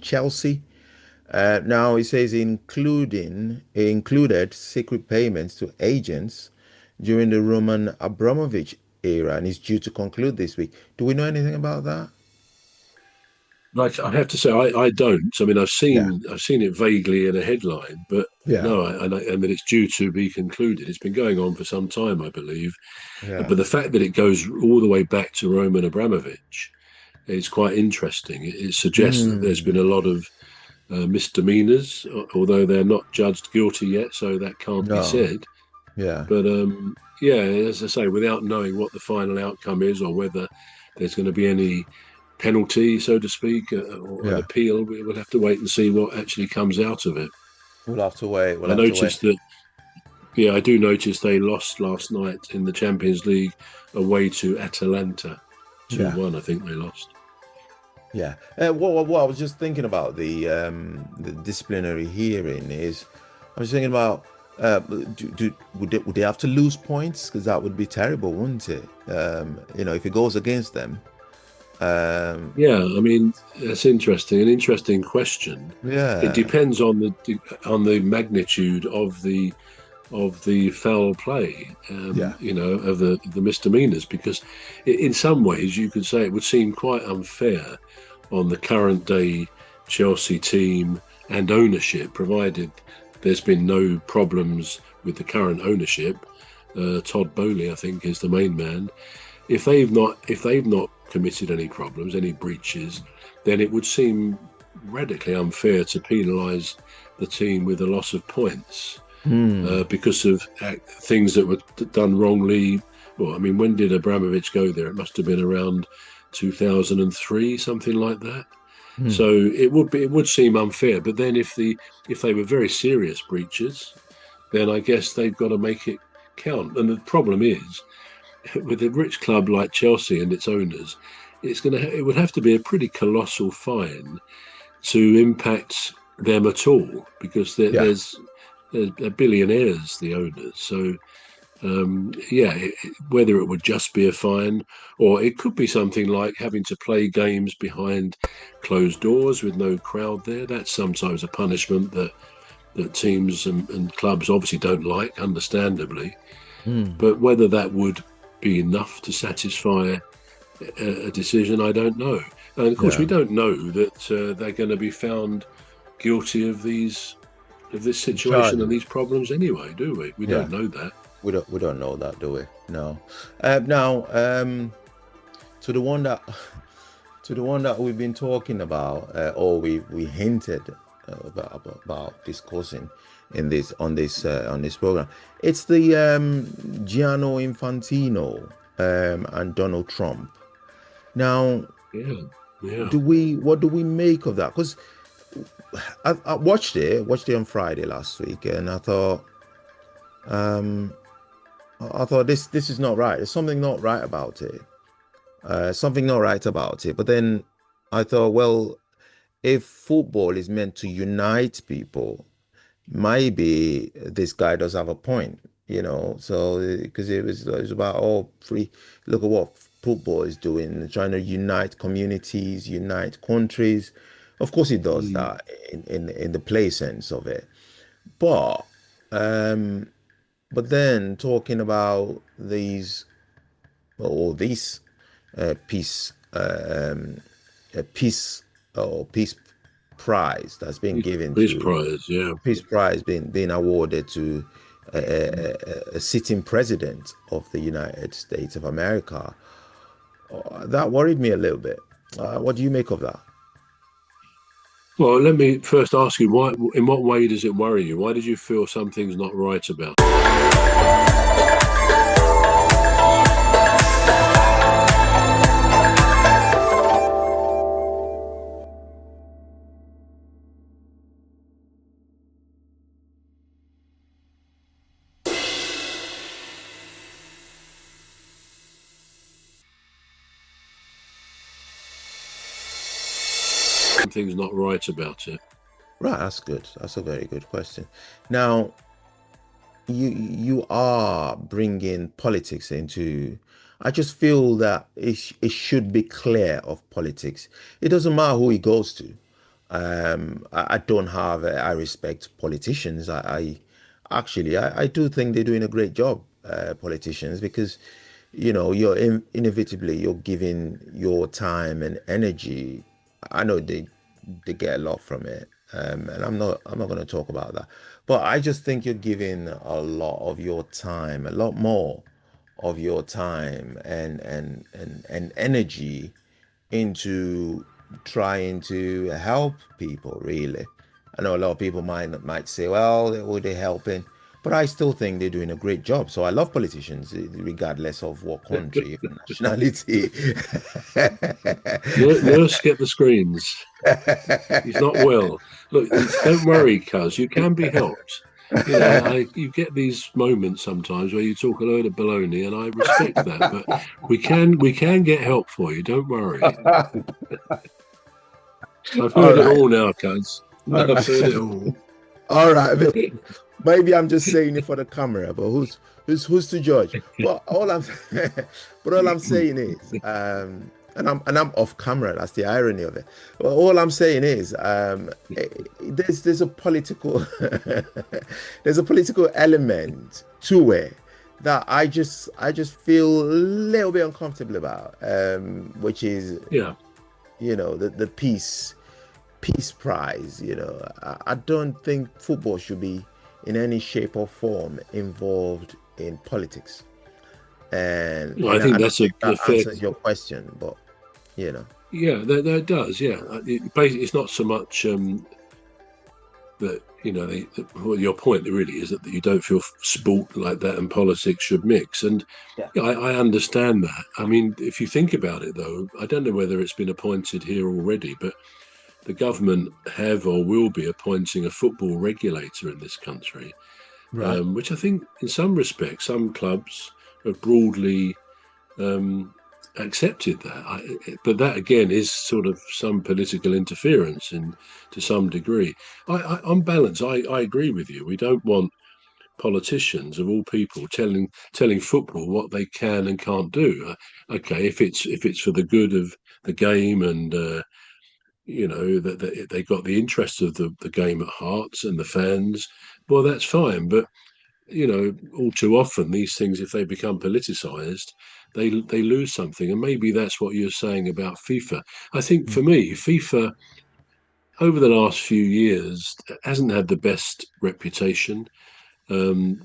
Chelsea. Now it says included secret payments to agents during the Roman Abramovich era and is due to conclude this week. Do we know anything about that? Like I have to say, I don't. I mean, Yeah, I've seen it vaguely in a headline, but yeah, no, and that it's due to be concluded. It's been going on for some time, I believe. yeah. But the fact that it goes all the way back to Roman Abramovich is quite interesting. It suggests that there's been Mm, a lot of misdemeanours, although they're not judged guilty yet, so that can't be no, said. yeah. But yeah, as I say, without knowing what the final outcome is or whether there's going to be any penalty, so to speak, or an Yeah, appeal, we will have to wait and see what actually comes out of it. we'll have to wait. We'll I have to wait. noticed that, yeah, I do notice they lost last night in the Champions League away to Atalanta. Yeah, 2-1, I think they lost. yeah. What I was just thinking about the disciplinary hearing is, I was thinking about would they have to lose points? Because that would be terrible, wouldn't it? If it goes against them. Um, Yeah, I mean, that's interesting. An interesting question. It yeah, depends on the magnitude of the foul play, yeah, of the misdemeanors, because in some ways you could say it would seem quite unfair on the current day Chelsea team and ownership, provided there's been no problems with the current ownership. Todd Bowley, I think, is the main man. If they've not committed any problems, any breaches, then it would seem radically unfair to penalise the team with a loss of points hmm, because of things that were done wrongly. Well, I mean, when did Abramovich go there? It must have been around 2003, something like that. hmm, So it would seem unfair. But then if they were very serious breaches, then I guess they've got to make it count. And the problem is with a rich club like Chelsea and its owners, it would have to be a pretty colossal fine to impact them at all because yeah, they're billionaires, the owners. So yeah, whether it would just be a fine or it could be something like having to play games behind closed doors with no crowd there. That's sometimes a punishment that teams and clubs obviously don't like, understandably. hmm, But whether that would be enough to satisfy a decision, I don't know. And of course, we yeah. don't know that they're going to be found guilty of this situation and Charges. these problems anyway, do we? We Yeah, don't know that. we don't know that, do we? No. Now, to the one that to the one that we've been talking about, or we hinted about discussing in this on this program. It's the Gianno Infantino and Donald Trump. Now, Yeah, yeah. what do we make of that? Because I watched it on Friday last week, and um, I thought this is not right. There's something not right about it. Something not right about it. But then I thought, well, if football is meant to unite people, maybe this guy does have a point, So because it was about free. Look at what football is doing, trying to unite communities, unite countries. Of course, it does Mm. that in the play sense of it, but um, but then talking about these peace peace or peace prize that's been given Peace to Prize, yeah. peace prize being awarded to a sitting president of the United States of America. That worried me a little bit. What do you make of that? Well, let me first ask you, why? In what way does it worry you? Why did you feel something's not right about it? Something's not right about it. Right, that's good. That's a very good question. Now, you are bringing politics into. I just feel that it should be clear of politics. It doesn't matter who he goes to. I don't have, I respect politicians. I do think they're doing a great job, politicians, because, inevitably you're giving your time and energy. I know they get a lot from it. And I'm not going to talk about that. But I just think you're giving a lot of your time, a lot more of your time and energy into trying to help people, really. I know a lot of people might say, well, were they helping? But I still think they're doing a great job. So I love politicians, regardless of what country or nationality. Nurse, get the screens. He's not well. Look, don't worry, cuz you can be helped. You get these moments sometimes where you talk a load of baloney, and I respect that. But we can get help for you. Don't worry. I've All heard it right. all now, cuz. All I've heard right. it all. All right. Maybe I'm just saying it for the camera, but who's to judge? But all I'm but all I'm saying is, and I'm off camera. That's the irony of it. But all I'm saying is, there's a political there's a political element to it that I just feel a little bit uncomfortable about, which is, Yeah. the peace prize. I don't think football should be in any shape or form involved in politics. And Well, I I think don't that's think a that fair. answers your question, but you know. Yeah, that does. Yeah, basically, it's not so much that well, your point really is that you don't feel sport like that and politics should mix. And Yeah. yeah, I understand that. I mean, if you think about it, though, I don't know whether it's been appointed here already, but the government have or will be appointing a football regulator in this country, Right. which I think, in some respects, some clubs have broadly accepted that. But that again is sort of some political interference in to some degree. On balance, I agree with you. We don't want politicians of all people telling football what they can and can't do. Okay, if it's for the good of the game and that they got the interest of the game at heart and the fans, well, that's fine. But all too often these things, if they become politicized, they lose something. And maybe that's what you're saying about FIFA. I think Mm. for me, FIFA over the last few years hasn't had the best reputation. Um,